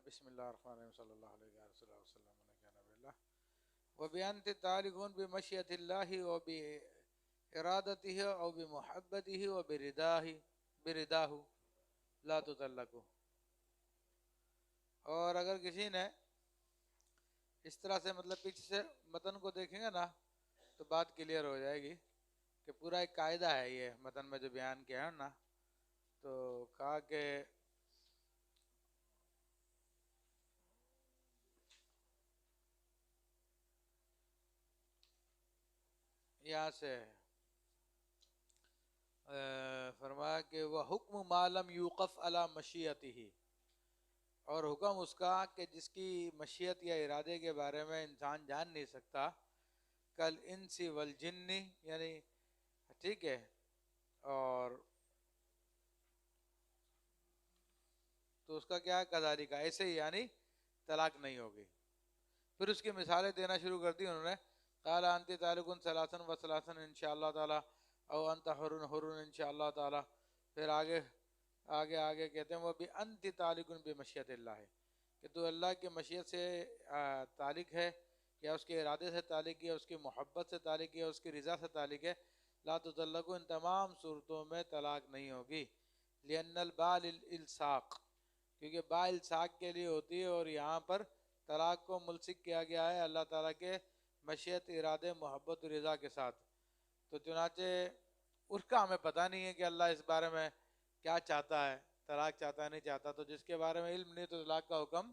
بسم اللہ الرحمن الرحیم صلی اللہ علیہ وسلم وبأنت تعلقون بمشیۃ اللہ وبإرادتہ او بمحبتہ وبرداہ لا تطلقوا۔ اور اگر کسی نے اس طرح سے مطلب پیچھے سے متن کو دیکھیں گے نا تو بات کلیئر ہو جائے گی کہ پورا ایک قاعدہ ہے یہ متن میں جو بیان کیا ہے نا، تو کہا کہ یہاں سے فرمایا کہ وہ حکم معلوم یوقف علی مشیتہ، اور حکم اس کا کہ جس کی مشیت یا ارادے کے بارے میں انسان جان نہیں سکتا، کل انس والجن، یعنی ٹھیک ہے، اور تو اس کا کیا قذاری کا ایسے ہی یعنی طلاق نہیں ہوگی۔ پھر اس کی مثالیں دینا شروع کر دی انہوں نے، قال انت طالق ثلاثا و ثلاثا ان شاء اللہ تعالی، او انت حر حر ان شاء اللہ تعالی۔ پھر آگے کہتے ہیں وہ بھی انت طالق بمشیت اللہ، کہ تو اللہ کی مشیت سے تعلق ہے، یا اس کے ارادے سے تعلق ہے، اس کی محبت سے تعلق ہے، اس کی رضا سے تعلق ہے۔ لا تطلقوا، ان تمام صورتوں میں طلاق نہیں ہوگی، لأن الباء للالصاق، کیونکہ با الصاق کے لیے ہوتی ہے، اور یہاں پر طلاق کو ملصق کیا گیا ہے اللہ تعالیٰ کے مشیت، ارادے، محبت و رضا کے ساتھ۔ تو چنانچہ اس کا ہمیں پتہ نہیں ہے کہ اللہ اس بارے میں کیا چاہتا ہے، طلاق چاہتا ہے نہیں چاہتا، تو جس کے بارے میں علم نہیں تو طلاق کا حکم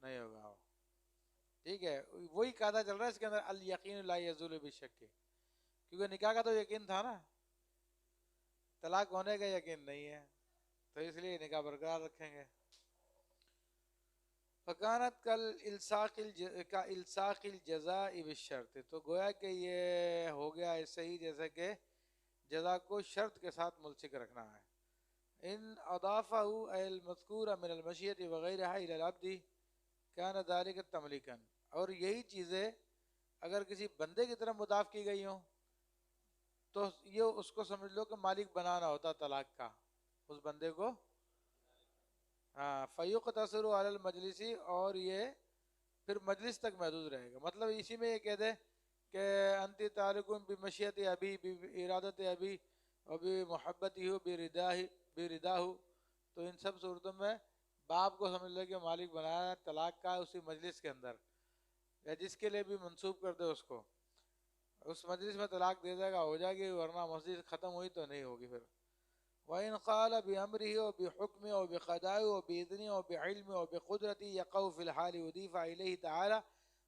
نہیں ہوگا۔ ٹھیک ہے، وہی قاعدہ چل رہا ہے اس کے اندر، الیقین لا یزول بالشک، کیونکہ نکاح کا تو یقین تھا نا، طلاق ہونے کا یقین نہیں ہے، تو اس لیے نکاح برقرار رکھیں گے۔ فکانت کا الصاق الجزاء بالشرط، تو گویا کہ یہ ہو گیا ایسے ہی جیسے کہ جزا کو شرط کے ساتھ ملصق رکھنا ہے۔ ان اضافہ المذکور من المشیۃ وغیرہ الی العبد کان ذلک تملیکا، اور یہی چیزیں اگر کسی بندے کی طرف مضاف کی گئی ہوں تو یہ اس کو سمجھ لو کہ مالک بنانا ہوتا طلاق کا اس بندے کو، ہاں، فیقتصر علی المجلس، اور یہ پھر مجلس تک محدود رہے گا۔ مطلب اسی میں یہ کہہ دے کہ انت طالق بمشیت ابی بارادت ابی اور بمحبتی ہو برداہ، تو ان سب صورتوں میں باپ کو سمجھ لے کہ مالک بنایا طلاق کا اسی مجلس کے اندر، یا جس کے لیے بھی منسوب کر دے اس کو، اس مجلس میں طلاق دے دے گا ہو جائے گی، ورنہ مسجد ختم ہوئی تو نہیں ہوگی پھر۔ وَإِنْ قَالَ بِأَمْرِهِ وَبِحُكْمِهِ وَبِقَضَائِهِ وَبِإِذْنِهِ وَبِعِلْمِهِ وَبِقُدْرَتِهِ يَقَعُ فِي الْحَالِ أُضِيفَ إِلَيْهِ تَعَالَى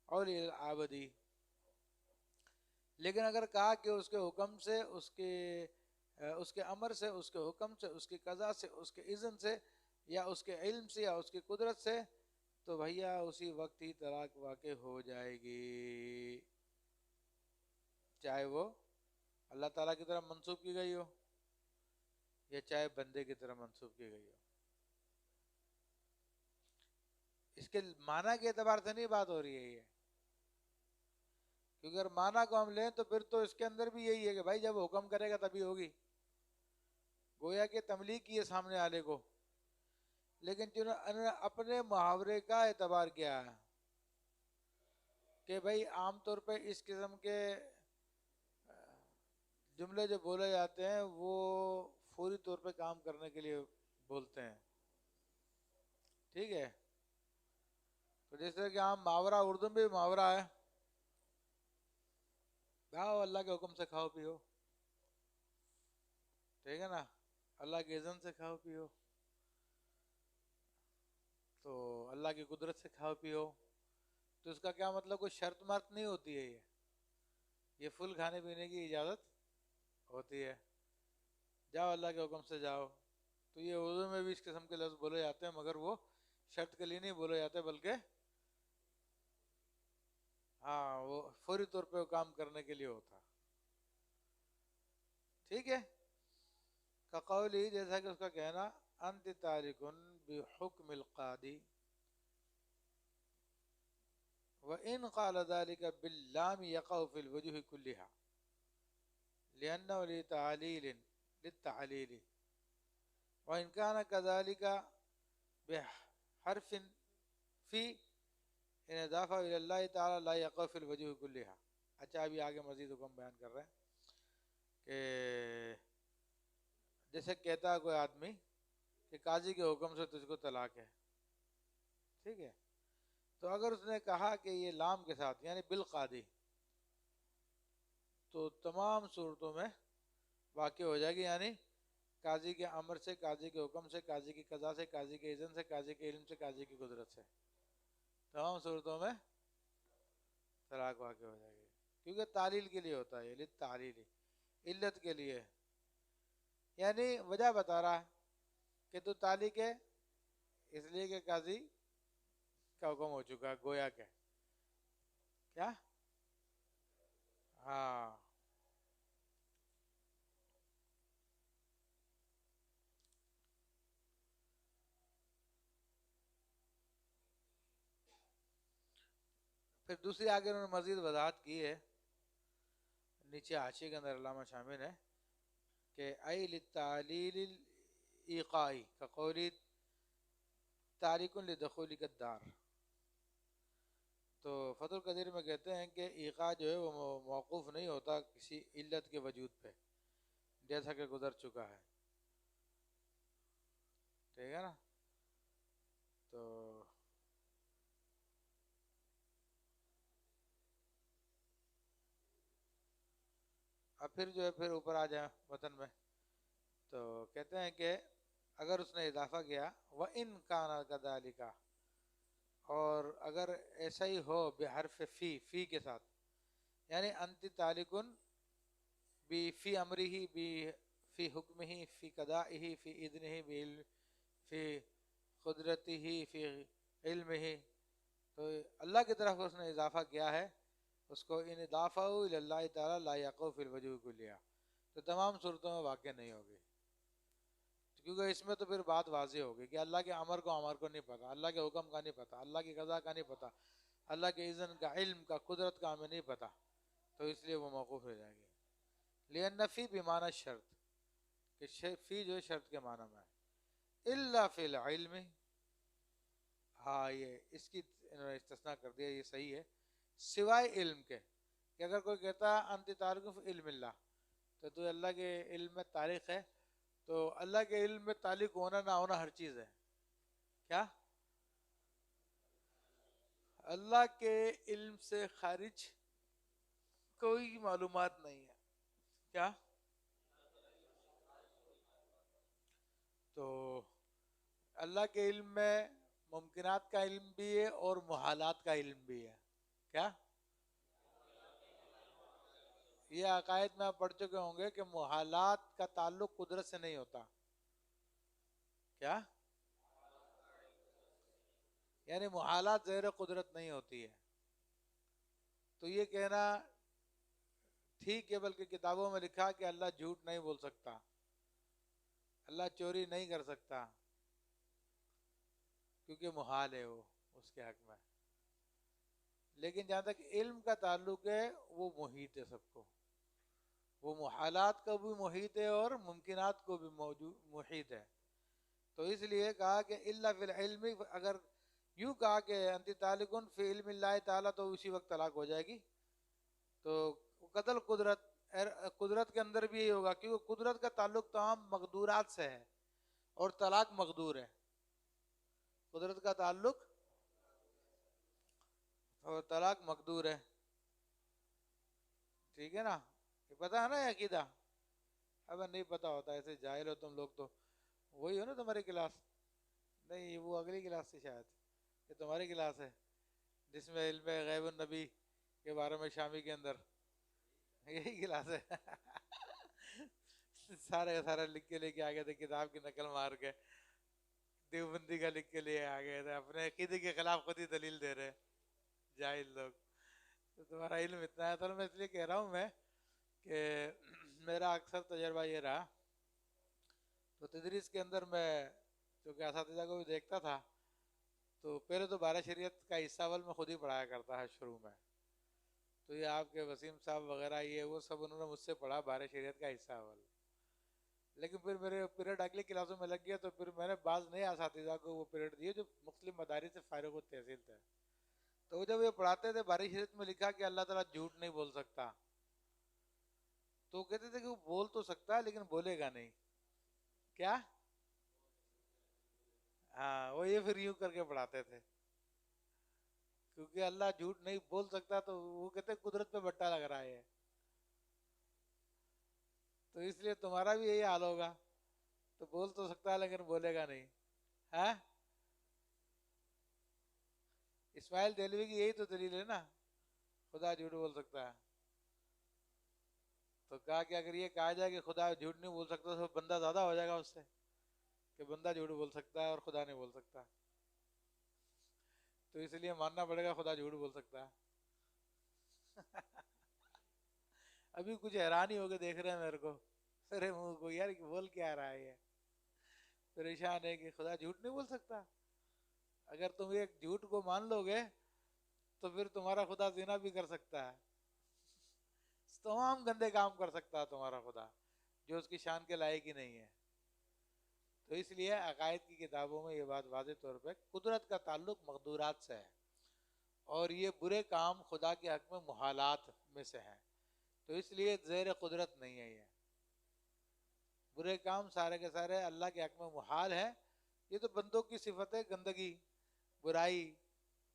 أَوْ لِلْعَبْدِ، لیکن اگر کہا کہ اس کے حکم سے، اس کے امر سے، اس کے حکم سے، اس کی قضا سے، اس کے اذن سے، یا اس کے علم سے، یا اس کی قدرت سے، تو بھیا اسی وقت ہی طلاق واقع ہو جائے گی، چاہے وہ اللہ تعالیٰ کی طرف منسوب کی گئی ہو یا چاہے بندے کی طرف منسوب کی گئی ہو۔ اس کے معنی کے اعتبار سے نہیں بات ہو رہی ہے یہ، کیونکہ اگر معنی کو ہم لیں تو پھر تو اس کے اندر بھی یہی ہے کہ بھائی جب حکم کرے گا تبھی ہوگی، گویا کہ تملیغ کی ہے سامنے والے کو، لیکن انہوں نے اپنے محاورے کا اعتبار کیا ہے کہ بھائی عام طور پہ اس قسم کے جملے جو بولے جاتے ہیں وہ فوری طور پہ کام کرنے کے لیے بولتے ہیں، ٹھیک ہے۔ تو جس طرح کہ عام محاورہ، اردو میں بھی محاورہ ہے، کھاؤ اللہ کے حکم سے کھاؤ پیو، ٹھیک ہے نا، اللہ کے اذن سے کھاؤ پیو، تو اللہ کی قدرت سے کھاؤ پیو، تو اس کا کیا مطلب کوئی شرط مرط نہیں ہوتی ہے، یہ فل کھانے پینے کی اجازت ہوتی ہے، جاؤ اللہ کے حکم سے جاؤ۔ تو یہ اردو میں بھی اس قسم کے لفظ بولے جاتے ہیں، مگر وہ شرط کے لیے نہیں بولے جاتے، بلکہ ہاں وہ فوری طور پہ وہ کام کرنے کے لیے ہوتا، ٹھیک ہے۔ کا قولی، جیسا کہ اس کا کہنا، انت طالق بحکم القاضی، وَإِنْ قَالَ ذَلِكَ بِاللَّامِ يَقَعُ فِي الْوُجُوهِ كُلِّهَا لِأَنَّهُ لِلتَّعْلِيلِ، وَإِنْ كَانَ كَذَلِكَ بحرف فی ان اضافہ الی اللہ تعالی لا یقع فی الوجوہ کلھا. اچھا ابھی آگے مزید حکم بیان کر رہے ہیں کہ جیسے کہتا ہے کوئی آدمی کہ قاضی کے حکم سے تجھ کو طلاق ہے، ٹھیک ہے، تو اگر اس نے کہا کہ یہ لام کے ساتھ یعنی بالقاضی، تو تمام صورتوں میں واقع ہو جائے گی، یعنی قاضی کے امر سے، قاضی کے حکم سے، قاضی کی قضا سے، قاضی کے اذن سے، قاضی کے علم سے، قاضی کی قدرت سے، تمام صورتوں میں طلاق واقع ہو جائے گی. کیونکہ تعلیل کے لیے ہوتا ہے، یہ تعلیلی علت کے لیے، یعنی وجہ بتا رہا ہے کہ تو طالق ہے اس لیے کہ قاضی کا حکم ہو چکا ہے، گویا کہ کیا، ہاں. پھر دوسری آگے انہوں نے مزید وضاحت کی ہے، نیچے حاشیے کے اندر علامہ شامل ہے کہ ای للتعلیل الایقائی کا قولی تارک لدخولک الدار. تو فتح القدیر میں کہتے ہیں کہ ایقاع جو ہے وہ موقوف نہیں ہوتا کسی علت کے وجود پہ، جیسا کہ گزر چکا ہے، ٹھیک ہے نا. تو اب پھر جو ہے پھر اوپر آ جائیں وطن میں، تو کہتے ہیں کہ اگر اس نے اضافہ کیا وَإِن كَانَ كَذَلِكَ، اور اگر ایسا ہی ہو بحرف فی کے ساتھ، یعنی انت طالقن بی فی امرہ بی فی حکمہ فی قضائہ فی اذنہ فی قدرتہ فی علمہ، تو اللہ کی طرف اس نے اضافہ کیا ہے، اس کو ان اضافہ الی اللہ تعالی لا یقع فی الوجوہ کلیہ، تو تمام صورتوں میں واقع نہیں ہوگی. کیونکہ اس میں تو پھر بات واضح ہوگی کہ اللہ کے امر کو نہیں پتا، اللہ کے حکم کا نہیں پتا، اللہ کی قضا کا نہیں پتا، اللہ کے اذن کا، علم کا، قدرت کا ہمیں نہیں پتا، تو اس لیے وہ موقوف ہو جائے گی. لأن فی بمعنی شرط، کہ فی جو شرط کے معنی میں ہے، الا فی العلم، ہاں یہ اس کی انہوں نے استثناء کر دیا، یہ صحیح ہے، سوائے علم کے، کہ اگر کوئی کہتا ہے انت تارک فی علم اللہ، تو اللہ کے علم میں تاریخ ہے، تو اللہ کے علم میں تعلق ہونا نہ ہونا ہر چیز ہے، کیا اللہ کے علم سے خارج کوئی معلومات نہیں ہے، کیا، تو اللہ کے علم میں ممکنات کا علم بھی ہے اور محالات کا علم بھی ہے، کیا، یہ عقائد میں آپ پڑھ چکے ہوں گے کہ محالات کا تعلق قدرت سے نہیں ہوتا، کیا، یعنی محالات زیر قدرت نہیں ہوتی ہے. تو یہ کہنا ٹھیک ہے، بلکہ کتابوں میں لکھا کہ اللہ جھوٹ نہیں بول سکتا، اللہ چوری نہیں کر سکتا، کیونکہ محال ہے وہ اس کے حق میں. لیکن جہاں تک علم کا تعلق ہے وہ محیط ہے سب کو، وہ محالات کو بھی محیط ہے اور ممکنات کو بھی محیط ہے. تو اس لیے کہا کہ الا فی العلم، اگر یوں کہا کہ انت طالقن فی علم اللہ تعالیٰ، تو اسی وقت طلاق ہو جائے گی. تو قتل قدرت، قدرت کے اندر بھی یہی ہوگا، کیونکہ قدرت کا تعلق تمام مقدورات سے ہے اور طلاق مقدور ہے. قدرت کا تعلق اور طلاق مقدور ہے، ٹھیک ہے نا. یہ پتہ ہے نا یہ عقیدہ، اگر نہیں پتہ ہوتا، ایسے جاہل ہو تم لوگ. تو وہی ہو نا تمہاری کلاس، نہیں وہ اگلی کلاس تھی شاید، یہ تمہاری کلاس ہے جس میں علم غیب النبی کے بارے میں شامی کے اندر، یہی کلاس ہے. سارے سارے لکھ کے لے کے آ گئے تھے، کتاب کی نقل مار کے دیوبندی کا لکھ کے لیے آ گئے تھے، اپنے عقیدے کے خلاف خود ہی دلیل دے رہے جاہل لوگ. تو تمہارا علم اتنا ہے. تو میں اس لیے کہہ رہا ہوں میں کہ میرا اکثر تجربہ یہ رہا، تو تدریس کے اندر میں چونکہ اساتذہ کو بھی دیکھتا تھا، تو پہلے تو بارہ شریعت کا حصہ اول میں خود ہی پڑھایا کرتا ہے شروع میں. تو یہ آپ کے وسیم صاحب وغیرہ یہ وہ سب انہوں نے مجھ سے پڑھا بارہ شریعت کا حصہ اول. لیکن پھر میرے پیریڈ اگلی کلاسوں میں لگ گیا تو پھر میں نے بعض نئے اساتذہ کو وہ پیریڈ دیے جو مختلف مدارس سے فارغ التحصیل تھے. تو وہ جب یہ پڑھاتے تھے باری شریعت میں لکھا کہ اللہ تعالیٰ جھوٹ نہیں بول سکتا، تو وہ کہتے تھے کہ وہ بول تو سکتا ہے لیکن بولے گا نہیں. کیا؟ ہاں، وہ یہ پھر یوں کر کے پڑھاتے تھے کیونکہ اللہ جھوٹ نہیں بول سکتا تو وہ کہتے قدرت پہ بٹا لگ رہا ہے، تو اس لیے تمہارا بھی یہی حال ہوگا. تو بول تو سکتا ہے لیکن بولے گا نہیں. ہاں، اسماعیل دہلوی کی یہی تو دلیل ہے نا، خدا جھوٹ بول سکتا ہے. تو کہا کہ اگر یہ کہا جائے کہ خدا جھوٹ نہیں بول سکتا تو بندہ زیادہ ہو جائے گا اس سے، کہ بندہ جھوٹ بول سکتا ہے اور خدا نہیں بول سکتا. تو اس لیے ماننا پڑے گا خدا جھوٹ بول سکتا ہے. ابھی کچھ حیران ہی ہو کے دیکھ رہے ہیں میرے کو، ارے منہ کو، یار بول کیا رہا ہے یہ، پریشان ہے کہ خدا جھوٹ نہیں بول سکتا. اگر تم ایک جھوٹ کو مان لو گے تو پھر تمہارا خدا زنا بھی کر سکتا ہے، تمام گندے کام کر سکتا ہے تمہارا خدا، جو اس کی شان کے لائق ہی نہیں ہے. تو اس لیے عقائد کی کتابوں میں یہ بات واضح طور پہ قدرت کا تعلق مقدورات سے ہے، اور یہ برے کام خدا کے حق میں محالات میں سے ہیں، تو اس لیے زیر قدرت نہیں ہے. یہ برے کام سارے کے سارے اللہ کے حق میں محال ہے. یہ تو بندوں کی صفت ہے، گندگی، برائی،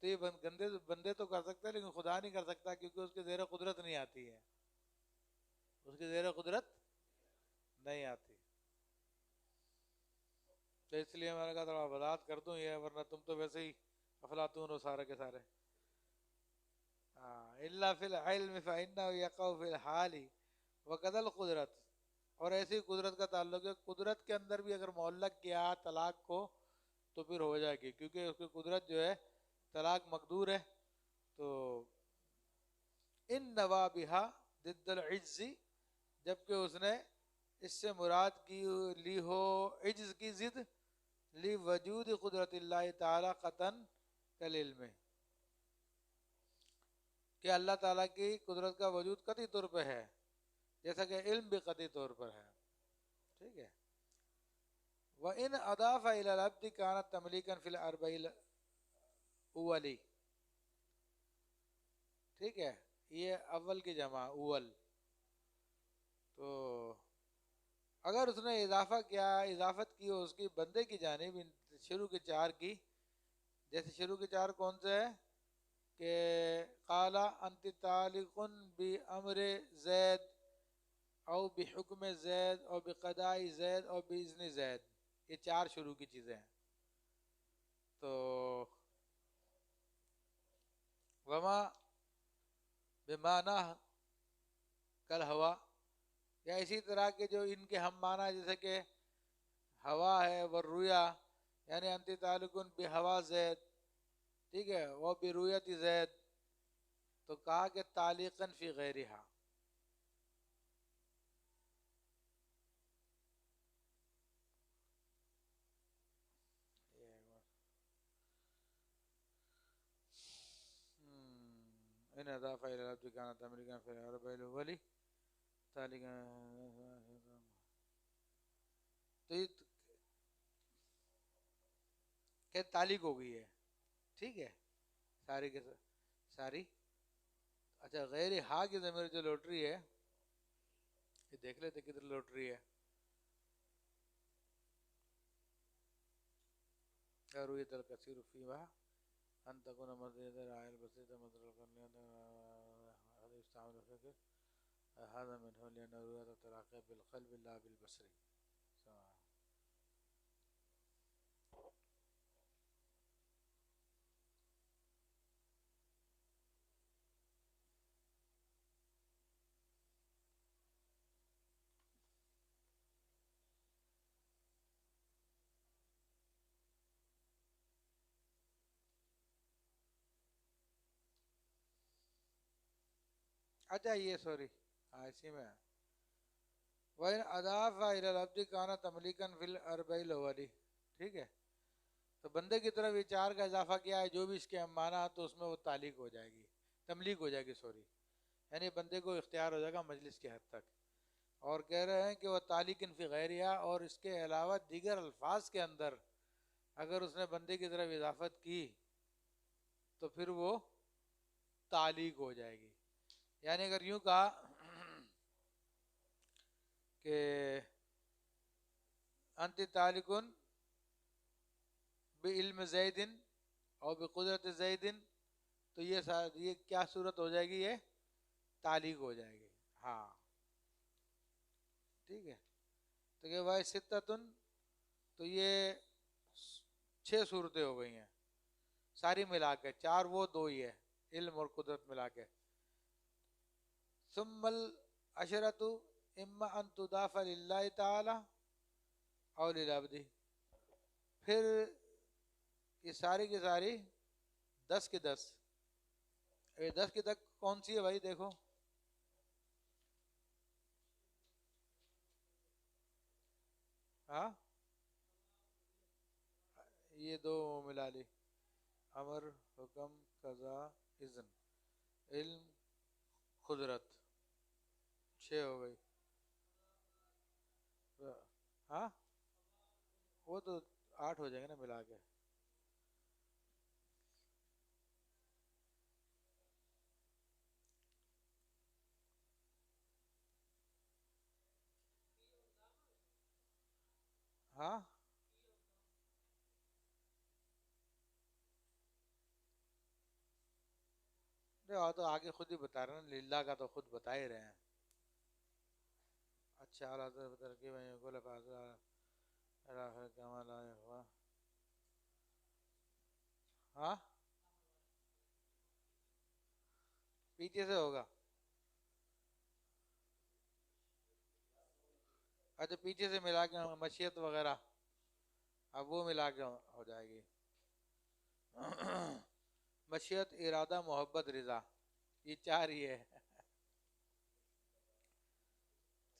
تو یہ گندے بندے تو کر سکتے ہیں لیکن خدا نہیں کر سکتا کیونکہ اس کے زیر قدرت نہیں آتی ہے، اس کی زیر قدرت نہیں آتی. تو اس لیے میں نے کہا تھوڑا وضاحت کر دوں یہ، ورنہ تم تو ویسے ہی افلاطون ہو سارے کے سارے. الا فی العلم فانه یقع فی الحال وقد القدرت. اور ایسی قدرت کا تعلق ہے، قدرت کے اندر بھی اگر معلق کیا طلاق کو تو پھر ہو جائے گی، کیونکہ اس کی قدرت جو ہے طلاق مقدور ہے. تو ان نوابہا ضد العجز، جبکہ اس نے اس سے مراد کی لی ہو عجز کی ضد، لی وجود قدرت اللہ تعالی قطن کالعلم، کہ اللہ تعالیٰ کی قدرت کا وجود قطعی طور پہ ہے جیسا کہ علم بھی قطعی طور پر ہے. ٹھیک ہے. وَإِنْ أَضَافَ إِلَى الْعَبْدِ كَانَتْ تَمْلِيكًا فِي الْأَرْبَعِ الْأُوَلِ. ٹھیک ہے، یہ اول کی جمع اول. تو اگر اس نے اضافہ کیا، اضافت کی اس کی بندے کی جانب شروع کے چار کی، جیسے شروع کے چار کون سے ہے کہ قال انت طالق بامر زید او بحکم زید او بقضاء زید او باذن زید، یہ چار شروع کی چیزیں ہیں. تو وما بمعنی کل ہوا، یا اسی طرح کے جو ان کے ہم معنی جیسے کہ ہوا ہے والرؤیا، یعنی انت تعلق بہوا زید، ٹھیک ہے، وہ برؤیت زید، تو کہا کہ تعلیقاً فی غیرہا. ان اضافہ الی العبد کانت امریکا فی الاربع الاول تعلیقا. تو یہ کہ تعلیق ہو گئی ہے. ٹھیک ہے، ساری کے ساری. اچھا، غیر ہا کی ضمیر جو لوٹ رہی ہے، یہ دیکھ لیتے کدھر لوٹ رہی ہے. رویت الکثیر فیما ان تکون مزید رائل بسیط مطلب کرنے حدیث تعامل فکر هذا منه لأن رؤية التلاقي بالقلب لا بالبصر. اچھا یہ سوری، اسی میں وَإِنْ أَضَافَ إِلَى الْعَبْدِ كَانَ تَمْلِيكًا فِي الْأَرْبَعِ الْأَوَّلِ. ٹھیک ہے، تو بندے کی طرف یہ چار کا اضافہ کیا ہے، جو بھی اس کے معنی تو اس میں وہ تعلیق ہو جائے گی، تملیک ہو جائے گی، سوری، یعنی بندے کو اختیار ہو جائے گا مجلس کی حد تک. اور کہہ رہے ہیں کہ وہ تالقن فی غیرہا، اور اس کے علاوہ دیگر الفاظ کے اندر اگر اس نے بندے کی طرف اضافت کی تو پھر وہ تعلیق ہو جائے گی. یعنی اگر یوں کہا کہ انت تعلقن بعلم زید اور بقدرت زید، تو یہ کیا صورت ہو جائے گی؟ یہ تعلیق ہو جائے گی. ہاں ٹھیک ہے. تو کہ بھائی ستتن، تو یہ 6 صورتیں ہو گئی ہیں ساری ملا کے، 4 وہ 2 ہی ہے علم اور قدرت ملا کے. ثم العشرۃ اما ان تضاف للہ تعالی او للعبد. پھر یہ ساری کی ساری 10 کی 10. یہ 10 کی تک کون سی ہے بھائی؟ دیکھو ہاں یہ 2 ملا لی، امر، حکم، قضا، اذن، علم، قدرت، 6 ہو گئی. ہاں وہ تو 8 ہو جائیں گے نا ملا کے. ہاں نہیں، تو آگے خود ہی بتا رہے ہیں، للہ کا تو خود بتا ہی رہے ہیں. اچھا اعلیٰ ترکیب کل فاضلہ آخر کمال آیا ہوا. ہاں پیچھے سے ہوگا. اچھا پیچھے سے ملا کے مشیت وغیرہ، اب وہ ملا کے ہو جائے گی. مشیت، ارادہ، محبت، رضا، یہ 4 ہی ہے.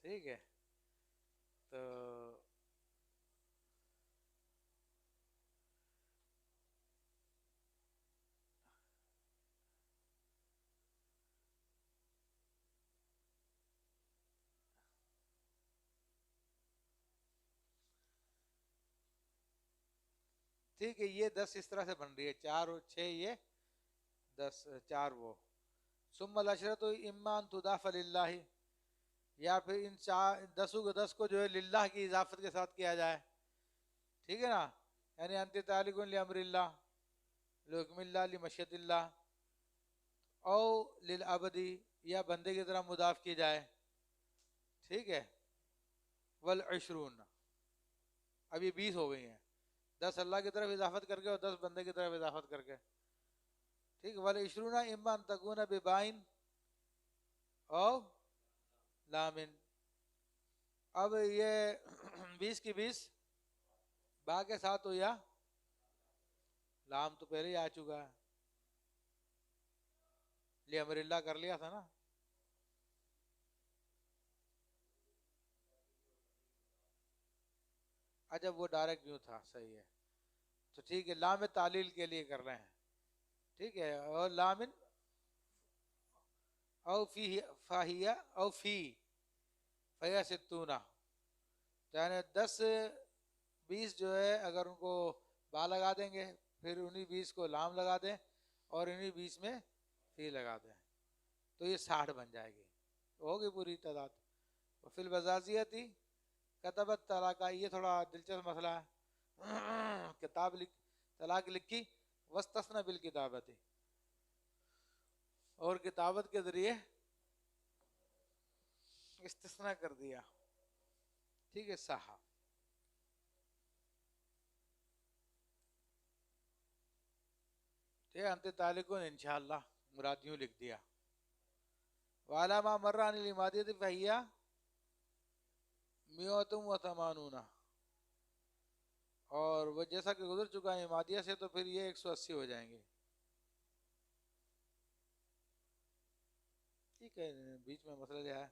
ٹھیک ہے. تو ٹھیک ہے، یہ 10 اس طرح سے بن رہی ہے، 4 اور 6 یہ 10، 4 وہ. ثم العشرۃ اما ان تضاف للہ، یا پھر ان 10 کو 10 کو جو ہے للہ کی اضافت کے ساتھ کیا جائے. ٹھیک ہے نا. یعنی انت تعلق لامر اللہ، لحکم اللہ، لمشیت اللہ، او للعبدی، یا بندے کی طرح مضاف کی جائے. ٹھیک ہے. والعشرون، اب یہ 20 ہو گئی ہیں، 10 اللہ کی طرف اضافت کر کے اور 10 بندے کی طرف اضافت کر کے. ٹھیک ہے. والعشرون اما ان تکون ببائن او لامن. اب یہ 20 کی 20 با کے ساتھ ہو یا لام تو پہلے ہی آ چکا ہے، لیے امر اللہ کر لیا تھا نا. اچھا وہ ڈائریکٹ یوں تھا، صحیح ہے. تو ٹھیک ہے، لام تعلیل کے لیے کر رہے ہیں. ٹھیک ہے. اور لامن او فی فاہیہ او فی فیا ستونہ، یعنی 10 20 جو ہے اگر ان کو با لگا دیں گے، پھر انہیں 20 کو لام لگا دیں اور انہیں 20 میں فی لگا دیں تو یہ 60 بن جائے گی، ہوگی پوری تعداد. فی البزازیتی کتبت طلاقہ، یہ تھوڑا دلچسپ مسئلہ ہے. کتاب طلاق لکھی، وستثنى بالکتابت، اور کتابت کے ذریعے استثناء کر دیا. ٹھیک ہے. صحا. ٹھیک ہے. انت تعلقون انشاءاللہ مراد یوں لکھ دیا. وعلى ما مر عن الامادیت فہیہ میوتم و ثمانون، اور وہ جیسا کہ گزر چکا ہے امادیہ سے تو پھر یہ 180 ہو جائیں گے. ٹھیک ہے. بیچ میں مسئلہ جو ہے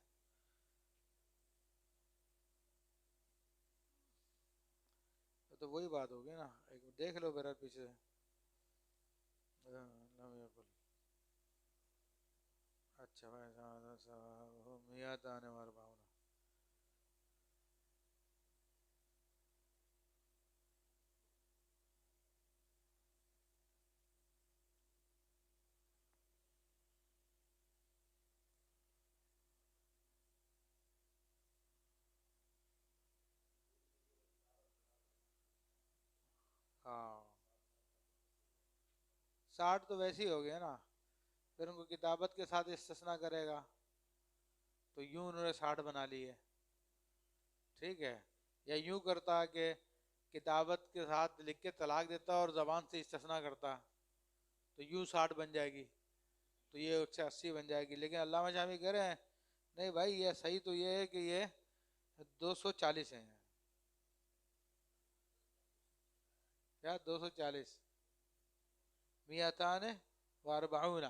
تو وہی بات ہوگی نا، ایک دیکھ لو میرا پیچھے. اچھا بھائی میات آنے والا باؤنا. 60 تو ویسے ہی ہو گیا نا، پھر ان کو کتابت کے ساتھ استثناء کرے گا تو یوں انہوں نے 60 بنا لی ہے، ٹھیک ہے. یا یوں کرتا کہ کتابت کے ساتھ لکھ کے طلاق دیتا اور زبان سے استثناء کرتا تو یوں 60 بن جائے گی، تو یہ 180 بن جائے گی. لیکن علامہ شامی کہہ رہے ہیں نہیں بھائی، یہ صحیح تو یہ ہے کہ یہ 240 ہیں. کیا 240؟ میاتان و اربعون.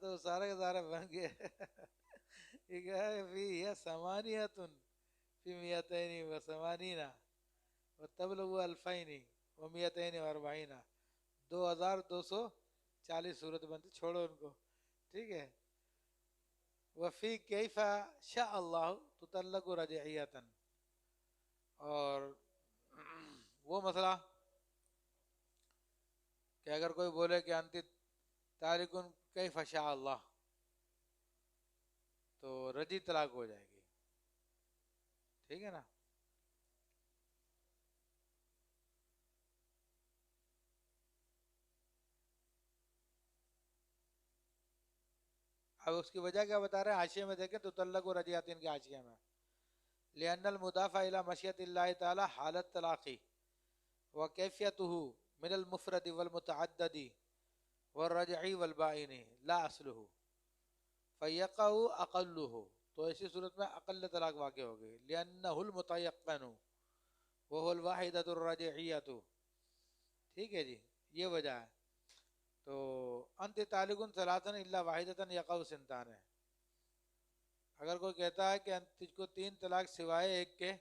تو سارے کے سارے بن گئے. یہ کہا ہے فی یہ ثمانیت فی میتین و ثمانین و تبلغ الفین و میتین و اربعین. 2240 صورت بنتی، چھوڑو ان کو، ٹھیک ہے. وفی کیف شاء اللہ تطلق رجعیتا. اور وہ مسئلہ کہ اگر کوئی بولے کہ انت تارکن کیف شاء اللہ تو رجی طلاق ہو جائے گی، ٹھیک ہے نا. اب اس کی وجہ کیا بتا رہے ہیں، حاشیے میں دیکھیں تو تطلق و رجعتین کے حاشیے میں، لأن المضاف إلى مشیت اللہ تعالی حالت طلاقی وکیفیتہ من المفرد والمتعدد والرجعی والبائن لا اصلہ فیقع اقلہ. تو ایسی صورت میں اقل طلاق واقع ہوگی، لأنہ المتیقن وهو الواحدۃ الرجعیۃ. ٹھیک ہے جی، یہ وجہ ہے. تو انت طالق ثلاثا الا واحدۃ یقع سنتان ہے. اگر کوئی کہتا ہے کہ تجھ کو 3 طلاق سوائے ایک کے،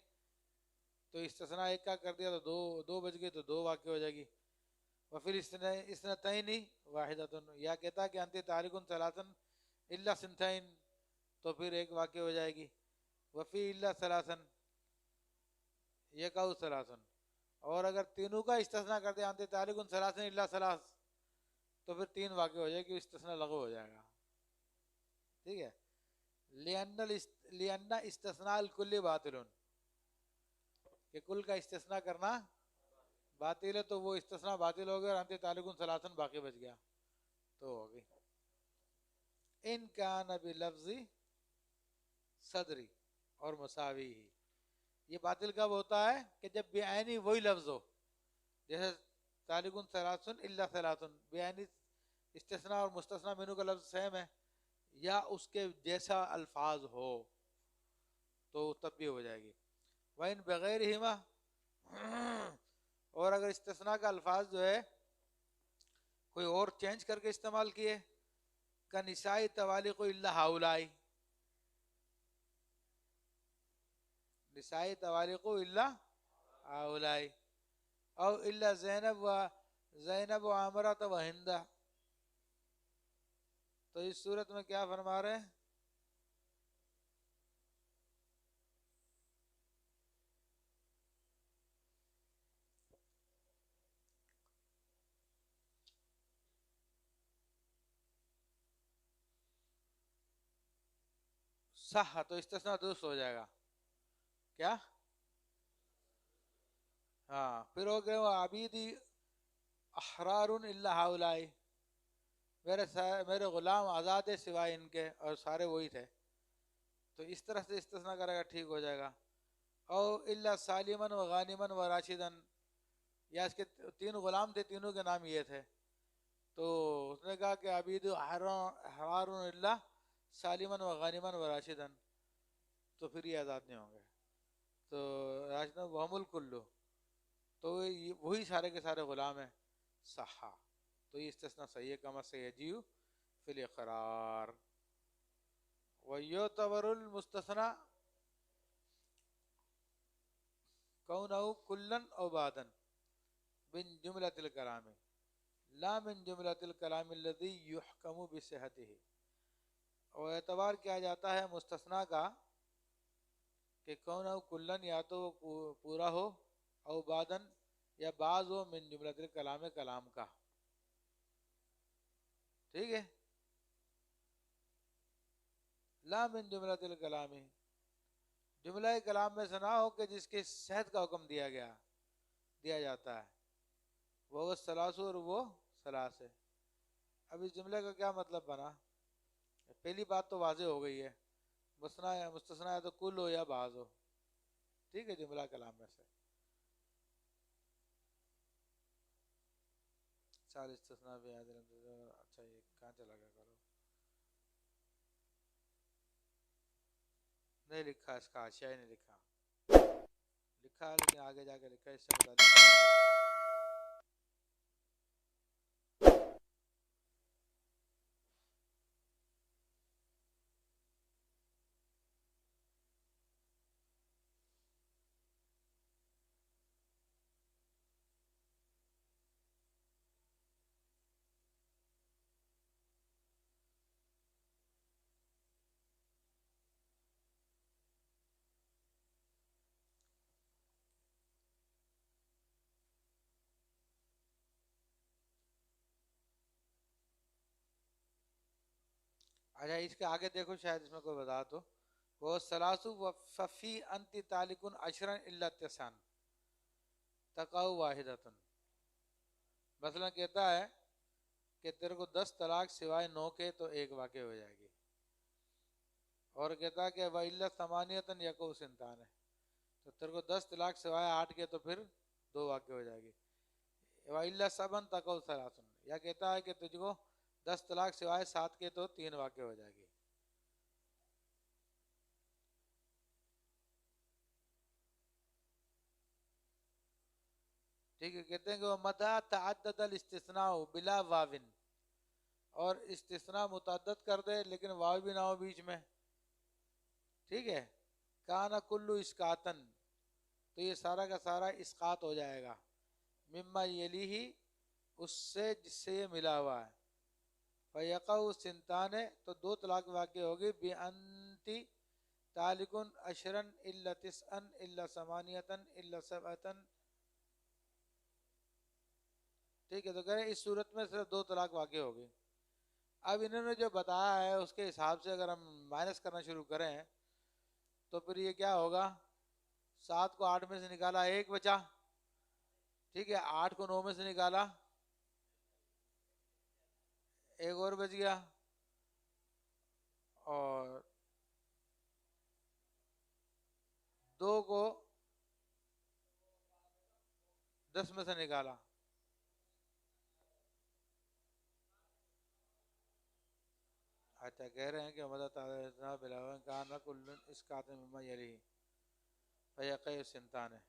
تو استثناء ایک کا کر دیا تو دو بج گئی، تو 2 واقع ہو جائے گی. وفی اثنتین واحدۃ. یا کہتا ہے کہ انت طالق ثلاثا الا سنتین، تو پھر ایک واقع ہو جائے گی. وفی الا ثلاثا یقع ثلاثا. اور اگر تینوں کا استثناء کر دے انت طالق ثلاثا الا ثلاث، تو پھر 3 واقع ہو جائے گی، استثناء لغو ہو جائے گا، ٹھیک ہے. لأن استثناء الکل باطل، کہ کل کا استثناء کرنا باطل ہے، تو وہ استثناء باطل ہو گیا اور انت طالق ثلاثا باقی بچ گیا تو ہوگی. ان کان بلفظ صدری اور مساوی ہی. یہ باطل کب ہوتا ہے کہ جب بعینی وہی لفظ ہو، جیسے طالق ثلاثن الا ثلاثن، بعینی استثناء اور مستثنیٰ منہ کا لفظ سیم ہے، یا اس کے جیسا الفاظ ہو تو تب بھی ہو جائے گی. وَإِن بغیرہما، اور اگر استثناء کا الفاظ جو ہے کوئی اور چینج کر کے استعمال کیے، کا نسائی توالیق الا ہاؤلائی، نسائی توالیق الا ہاؤلائی، او الا زینب و عامرہ و ہندہ. تو اس صورت میں کیا فرما رہے ہیں، صح تو استثناء درست ہو جائے گا. کیا؟ ہاں. پھر ہو گئے وہ عبیدی احرار الا ہاؤلائی، میرے غلام آزاد ہے سوائے ان کے، اور سارے وہی تھے. تو اس طرح سے استثناء کرے گا، ٹھیک ہو جائے گا. او الا سالمن و غانمن و راشدن، یا اس کے 3 غلام تھے، تینوں کے نام یہ تھے، تو اس نے کہا کہ عبید احرار الا سالمن و غانمن و راشدن، تو پھر یہ آزاد نہیں ہوں گے. تو راشدن وہم الکلو، تو وہی سارے کے سارے غلام ہیں. صحا، تو یہ استثناء صحیح ہے، کما سیجیو فی الاقرار. ویعتبر المستثنى کونہ کلن او بعدن من جملۃ الکلام لا من جملۃ الکلام الذی یحکم بصحتہ. اور اعتبار کیا جاتا ہے مستثنیٰ کا کہ کونہ کلن، یا تو وہ پورا ہو، او بعدن، یا بعض ہو، من جملۃ الکلام، کلام کا، ٹھیک ہے. لا من جملۃ الکلام، جملہ کلام میں سے نہ ہو کہ جس کے صحت کا حکم دیا جاتا ہے، وہ سلاس اور وہ سلاس ہے۔ اب اس جملے کا کیا مطلب بنا؟ پہلی بات تو واضح ہو گئی ہے، مثنا یا مستثنا ہے تو کل ہو یا بعض ہو، ٹھیک ہے، جملہ کلام میں سے چال استثناء بھی ہے۔ اچھا یہ کہاں چلا گیا کرو، نہیں لکھا، اس کا حاشیہ ہی نہیں لکھا، لکھا ہے لیکن آگے جا کے لکھا ہے، اس سے متعلق اچھا اس کے آگے دیکھو، شاید اس میں کوئی بتا تو، وہ سلاسو وفی انتی تالکن عشرن الا تسان تقاو واحدتن، مثلا کہتا ہے کہ تیرے کو 10 طلاق سوائے 9 کے تو ایک واقع ہو جائے گی، اور کہتا ہے کہ وَإِلَّا ثَمَانِيَةً يَقَعُ سِنْتَانِ، تو تیرے کو 10 طلاق سوائے 8 کے تو پھر 2 واقع ہو جائے گی، وَإِلَّا سَبًا تَقَعُ ثَلَاثٌ، یا کہتا ہے کہ تجھ کو 10 طلاق سوائے 7 کے تو 3 واقع ہو جائے گی۔ ٹھیک ہے، کہتے ہیں کہ وَمَتَى تَعَدَّدَ الْإِسْتِثْنَاءُ بِلَا وَاوٍ، اور استثناء متعدد کر دے لیکن واو بھی نہ ہو بیچ میں، ٹھیک ہے، کانا کلو اسقاطن، تو یہ سارا کا سارا اسقاط ہو جائے گا، مما یلی ہی، اس سے جس سے یہ ملا ہوا ہے، فیقع سنتان، تو 2 طلاق واقع ہوگی، بِأَنْتِ تالکن عشرن الا تسعن الا ثمانیتن الا سبعتن، ٹھیک ہے، تو کہہ رہے ہیں اس صورت میں صرف 2 طلاق واقع ہوگی۔ اب انہوں نے جو بتایا ہے اس کے حساب سے اگر ہم مائنس کرنا شروع کریں تو پھر یہ کیا ہوگا، 7 کو 8 میں سے نکالا 1 بچا، ٹھیک ہے، 8 کو 9 میں سے نکالا 1 اور بچ گیا، اور 2 کو 10 میں سے نکالا، اچھا کہہ رہے ہیں کہ مدد بلاو کان کل اس کاتم مما یلی فیقع سنتان ہے۔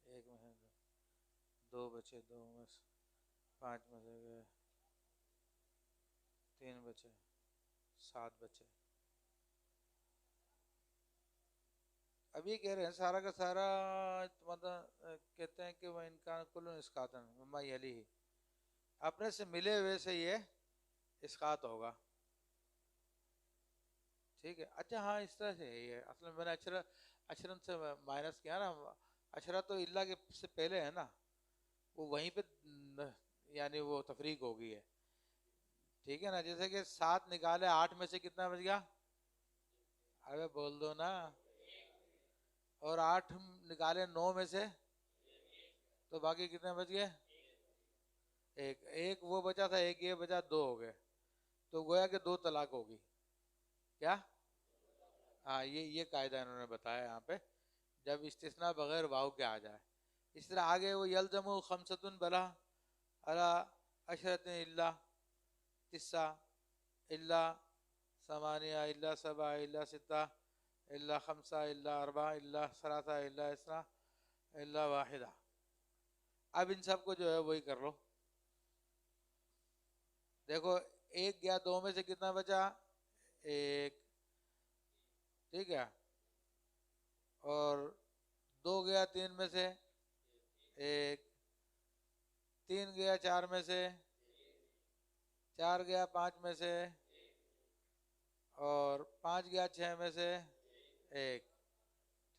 ایک میں سے 2 بچے، 2 میں سے 5 میں سے گئے 3 بچے، 7 بچے۔ اب یہ کہہ رہے ہیں سارا کا سارا، مطلب کہتے ہیں کہ وہ انکان کل اسقاطن مما یلی، اپنے سے ملے ہوئے سے یہ اسقاط ہوگا، ٹھیک ہے، اچھا ہاں اس طرح سے ہے، اصل میں نے اشرن سے مائنس کیا نا، اشرا تو اللہ کے سے پہلے ہے نا، وہ وہیں پہ یعنی وہ تفریق ہو گئی ہے، ٹھیک ہے نا، جیسے کہ 7 نکالے 8 میں سے کتنا بچ گیا، ابے بول دو نا، اور 8 نکالے 9 میں سے تو باقی کتنے بچ گئے، ایک وہ بچا تھا، ایک یہ بچا، 2 ہو گئے، تو گویا کہ 2 طلاق ہوگی، کیا، ہاں یہ قاعدہ انہوں نے بتایا یہاں پہ، جب استثناء بغیر واو کے آ جائے۔ اس طرح آگے وہ یلزم خمستن بلا علی عشرت الا تسع الا ثمانیہ الا سبع الا ستہ الا خمسہ الا اربع الا ثلاثہ الا اثنا الا واحدہ، اب ان سب کو جو ہے وہی کر لو، دیکھو ایک گیا دو میں سے کتنا بچا؟ ایک، ٹھیک ہے، اور دو گیا تین میں سے ایک، تین گیا چار میں سے، چار گیا پانچ میں سے، اور پانچ گیا چھ میں سے ایک،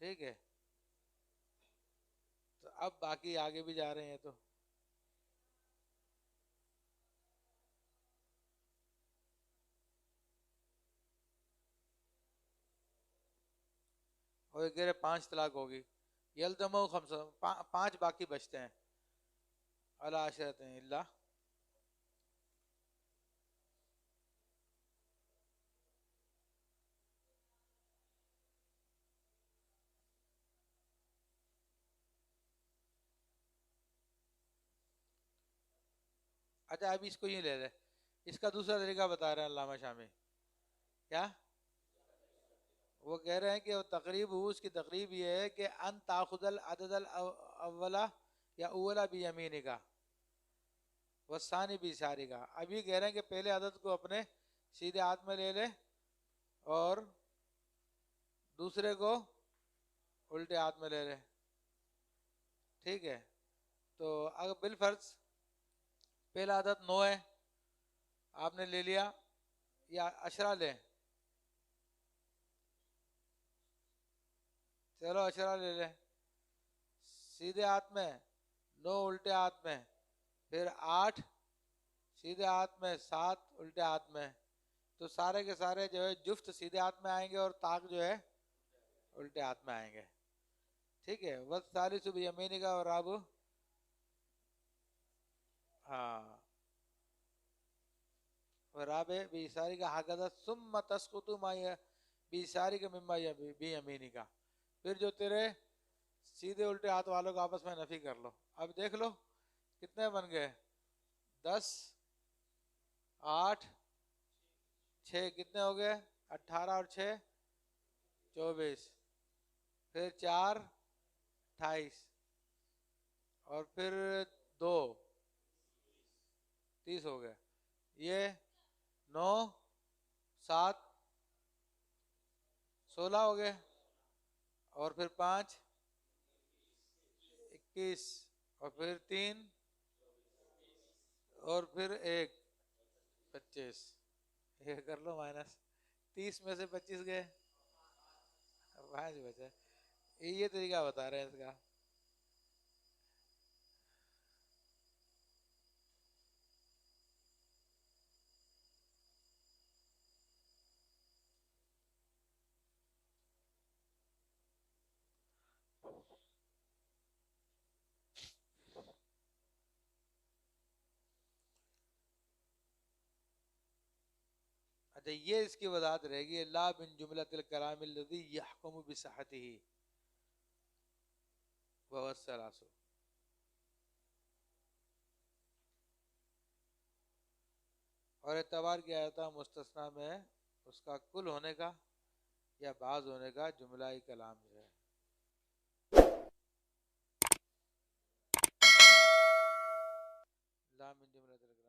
ٹھیک ہے۔ تو اب باقی آگے بھی جا رہے ہیں تو اور یہ کہہ رہے پانچ طلاق ہوگی، یلزمو خمسہ، پانچ باقی بچتے ہیں، اللہ عشرت اللہ۔ اچھا ابھی اس کو یہ لے لے، اس کا دوسرا طریقہ بتا رہے ہیں علامہ شامی، کیا؟ وہ کہہ رہے ہیں کہ وہ تقریب ہو، اس کی تقریب یہ ہے کہ ان تاخذ العدد الاولا یا اولا بیمینی کا والثانی بیساری کا۔ ابھی کہہ رہے ہیں کہ پہلے عدد کو اپنے سیدھے ہاتھ میں لے لے اور دوسرے کو الٹے ہاتھ میں لے لے، ٹھیک ہے۔ تو اگر بالفرض پہلا عدد 9 ہے، آپ نے لے لیا، یا عشرہ لیں، چلو عشرہ لے لیں، سیدھے ہاتھ میں 9 الٹے ہاتھ میں، پھر 8 سیدھے ہاتھ میں، 7 الٹے ہاتھ میں، تو سارے کے سارے جو ہے جفت سیدھے ہاتھ میں آئیں گے اور طاق جو ہے الٹے ہاتھ میں آئیں گے، ٹھیک ہے۔ والثالث بیمینی کا، اور اب ہاں رابع بیساری کا حقدت ثم تسقط ما بیساری کا مما بیمینی کا، پھر جو تیرے سیدھے الٹے ہاتھ والوں کو آپس میں نفی کر لو۔ اب دیکھ لو کتنے بن گئے، 10، 8، 6 کتنے ہو گئے، 18 اور 6 24، پھر 4 28، اور پھر 2 30 ہو گئے، یہ 9 7 16 ہو گئے، اور پھر 5 21، اور پھر 3، اور پھر 1 25، یہ کر لو مائنس، 30 میں سے 25 گئے، 5 بچے۔ یہ طریقہ بتا رہے ہیں اس کا۔ اچھا یہ اس کی وضاحت رہے گی، لا من جملۃ الکلام الذی یحکم بصحتہ وهو الثلاث، اور اعتبار کیا جاتا ہے مستثنیٰ میں اس کا کل ہونے کا یا بعض ہونے کا، جملہ کلام جو ہے۔ لا من جملۃ الکلام